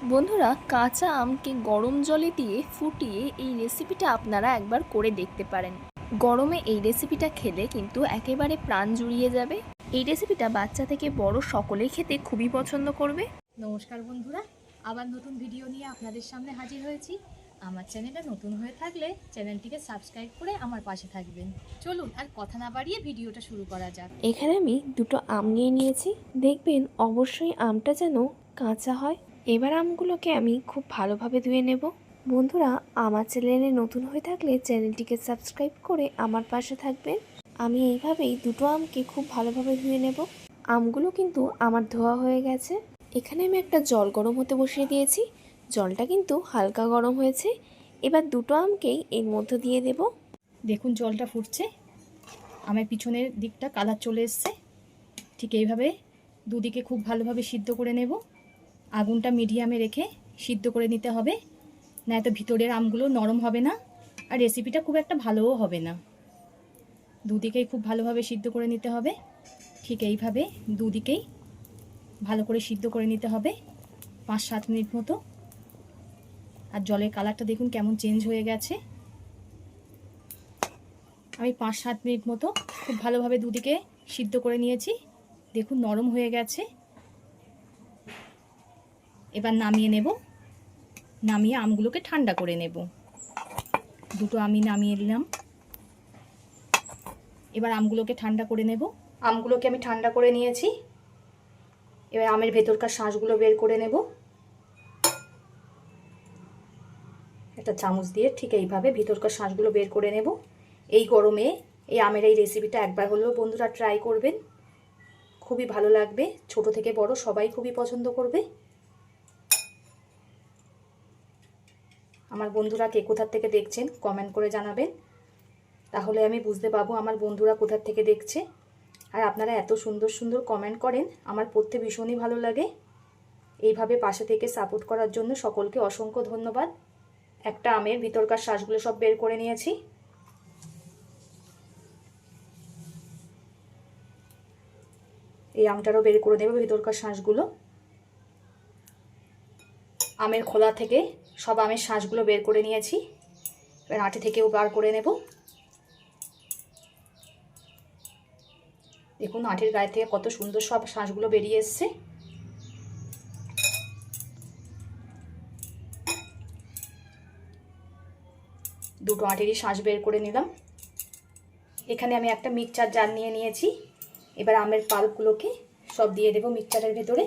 বন্ধুরা, কাঁচা আমকে গরম জলে দিয়ে ফুটিয়ে এই রেসিপিটা আপনারা একবার করে দেখতে পারেন। গরমে এই রেসিপিটা খেলে কিন্তু একেবারে প্রাণ জুড়িয়ে যাবে। এই রেসিপিটা বাচ্চা থেকে বড় সকলেই খেতে খুবই পছন্দ করবে। নমস্কার বন্ধুরা, আবার নতুন ভিডিও নিয়ে আপনাদের সামনে হাজির হয়েছি। আমার চ্যানেলটা নতুন হয়ে থাকলে চ্যানেলটিকে সাবস্ক্রাইব করে আমার পাশে থাকবেন। চলুন আর কথা না বাড়িয়ে ভিডিওটা শুরু করা যাক। এখানে আমি দুটো আম নিয়ে নিয়েছি। দেখবেন অবশ্যই আমটা যেন কাঁচা হয়। এবার আমগুলোকে আমি খুব ভালোভাবে ধুয়ে নেব। বন্ধুরা, আমার চ্যানেলে নতুন হয়ে থাকলে চ্যানেলটিকে সাবস্ক্রাইব করে আমার পাশে থাকবেন। আমি এইভাবেই দুটো আমকে খুব ভালোভাবে ধুয়ে নেব। আমগুলো কিন্তু আমার ধোয়া হয়ে গেছে। এখানে আমি একটা জল গরম হতে বসিয়ে দিয়েছি। জলটা কিন্তু হালকা গরম হয়েছে। এবার দুটো আমকেই এর মধ্যে দিয়ে দেব। দেখুন জলটা ফুটছে, আমের পিছনের দিকটা কালার চলে এসছে। ঠিক এইভাবে দুদিকে খুব ভালোভাবে সিদ্ধ করে নেব। আগুনটা মিডিয়ামে রেখে সিদ্ধ করে নিতে হবে, নয়তো ভিতরের আমগুলো নরম হবে না আর রেসিপিটা খুব একটা ভালোও হবে না। দুদিকেই খুব ভালোভাবে সিদ্ধ করে নিতে হবে। ঠিক এইভাবে দুদিকেই ভালো করে সিদ্ধ করে নিতে হবে 5-7 মিনিট মতো। আর জলের কালারটা দেখুন কেমন চেঞ্জ হয়ে গেছে। আমি 5-7 মিনিট মতো খুব ভালোভাবে দুদিকে সিদ্ধ করে নিয়েছি। দেখুন নরম হয়ে গেছে। এবার নামিয়ে নেব। নামিয়ে আমগুলোকে ঠান্ডা করে নেব। দুটো আমি নামিয়ে নিলাম। এবার আমগুলোকে ঠান্ডা করে নেব। আমগুলোকে আমি ঠান্ডা করে নিয়েছি। এবার আমের ভেতরকার শাঁসগুলো বের করে নেব। একটা চামচ দিয়ে ঠিক এইভাবে ভিতরকার শাঁসগুলো বের করে নেব। এই গরমে এই আমের এই রেসিপিটা একবার হলেও বন্ধুরা ট্রাই করবেন, খুবই ভালো লাগবে। ছোট থেকে বড় সবাই খুবই পছন্দ করবে। আমার বন্ধুরা কে কোথার থেকে দেখছেন কমেন্ট করে জানাবেন, তাহলে আমি বুঝতে পারবো আমার বন্ধুরা কোথার থেকে দেখছে। আর আপনারা এত সুন্দর সুন্দর কমেন্ট করেন, আমার পড়তে ভীষণই ভালো লাগে। এইভাবে পাশে থেকে সাপোর্ট করার জন্য সকলকে অসংখ্য ধন্যবাদ। একটা আমের ভিতরকার শাঁসগুলো সব বের করে নিয়েছি। এই আমটারও বের করে দেবো ভিতরকার শাঁসগুলো। আমের খোলা থেকে সব আমের শাঁসগুলো বের করে নিয়েছি। এবার আটি থেকেও বার করে নেব। দেখুন আটির গায়ে থেকে কত সুন্দর সব শাঁসগুলো বেরিয়ে এসছে। দুটো আটিরই শাঁস বের করে নিলাম। এখানে আমি একটা মিক্সচার জার নিয়ে নিয়েছি। এবার আমের পাল্পগুলোকে সব দিয়ে দেবো মিক্সচারের ভেতরে।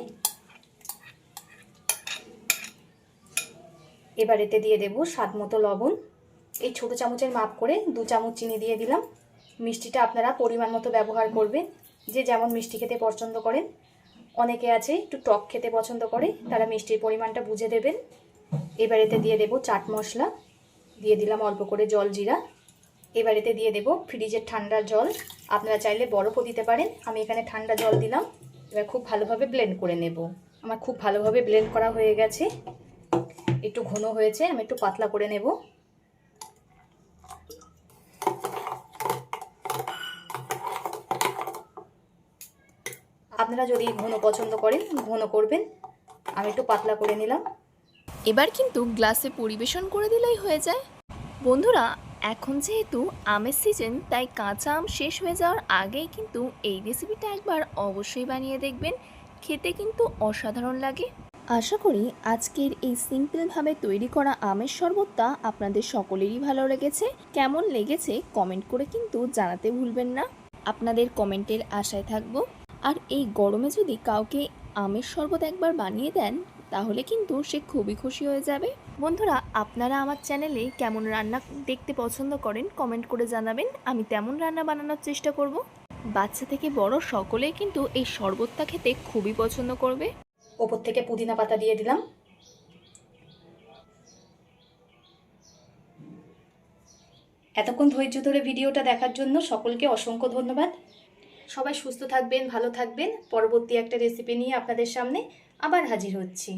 এবার এতে দিয়ে দেবো স্বাদ মতো লবণ। এই ছোটো চামচের মাপ করে 2 চামচ চিনি দিয়ে দিলাম। মিষ্টিটা আপনারা পরিমাণ মতো ব্যবহার করবেন, যে যেমন মিষ্টি খেতে পছন্দ করেন। অনেকে আছে একটু টক খেতে পছন্দ করে, তারা মিষ্টির পরিমাণটা বুঝে দেবেন। এবার এতে দিয়ে দেবো চাট মশলা, দিয়ে দিলাম অল্প করে জল জিরা। এবার এতে দিয়ে দেবো ফ্রিজের ঠান্ডা জল, আপনারা চাইলে বরফও দিতে পারেন। আমি এখানে ঠান্ডা জল দিলাম। এবার খুব ভালোভাবে ব্লেন্ড করে নেব। আমার খুব ভালোভাবে ব্লেন্ড করা হয়ে গেছে। একটু ঘন হয়েছে, আমি একটু পাতলা করে নেব। আপনারা যদি ঘন পছন্দ করেন ঘন করবেন, আমি একটু পাতলা করে নিলাম। এবার কিন্তু গ্লাসে পরিবেশন করে দিলেই হয়ে যায়। বন্ধুরা, এখন যেহেতু আমের সিজন, তাই কাঁচা আম শেষ হয়ে যাওয়ার আগেই কিন্তু এই রেসিপিটা একবার অবশ্যই বানিয়ে দেখবেন। খেতে কিন্তু অসাধারণ লাগে। আশা করি আজকের এই সিম্পলভাবে তৈরি করা আমের শরবতটা আপনাদের সকলেরই ভালো লেগেছে। কেমন লেগেছে কমেন্ট করে কিন্তু জানাতে ভুলবেন না। আপনাদের কমেন্টের আশায় থাকবো। আর এই গরমে যদি কাউকে আমের শরবত একবার বানিয়ে দেন, তাহলে কিন্তু সে খুবই খুশি হয়ে যাবে। বন্ধুরা, আপনারা আমার চ্যানেলে কেমন রান্না দেখতে পছন্দ করেন কমেন্ট করে জানাবেন। আমি তেমন রান্না বানানোর চেষ্টা করব। বাচ্চা থেকে বড় সকলেই কিন্তু এই শরবতটা খেতে খুবই পছন্দ করবে। ওপর থেকে পুদিনা পাতা দিয়ে দিলাম। এতক্ষণ ধৈর্য ধরে ভিডিওটা দেখার জন্য সকলকে অসংখ্য ধন্যবাদ। সবাই সুস্থ থাকবেন, ভালো থাকবেন। পরবর্তী একটা রেসিপি নিয়ে আপনাদের সামনে আবার হাজির হচ্ছি।